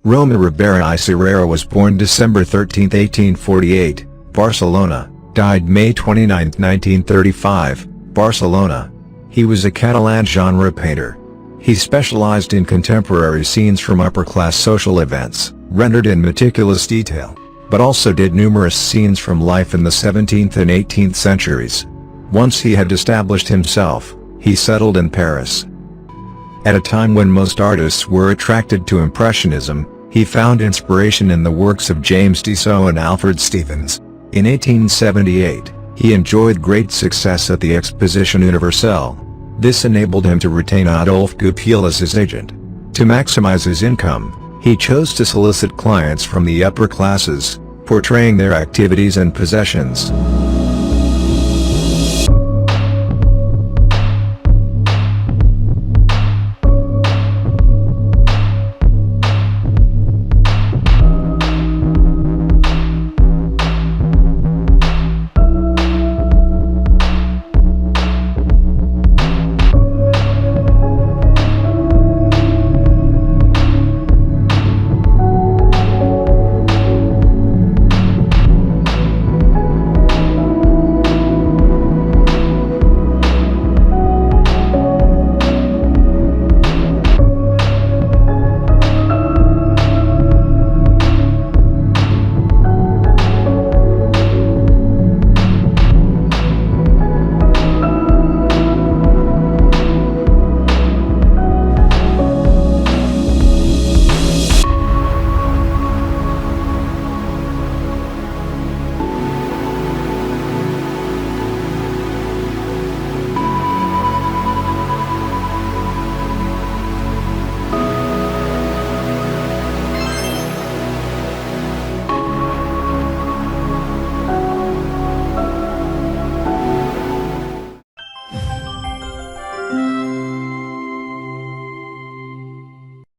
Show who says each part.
Speaker 1: Roma Ribera y Serrera was born December 13, 1848, Barcelona, died May 29, 1935, Barcelona. He was a Catalan genre painter. He specialized in contemporary scenes from upper-class social events, rendered in meticulous detail, but also did numerous scenes from life in the 17th and 18th centuries. Once he had established himself, he settled in Paris. At a time when most artists were attracted to Impressionism, he found inspiration in the works of James Tissot and Alfred Stevens. In 1878, he enjoyed great success at the Exposition Universelle. This enabled him to retain Adolphe Goupil as his agent. To maximize his income, he chose to solicit clients from the upper classes, portraying their activities and possessions.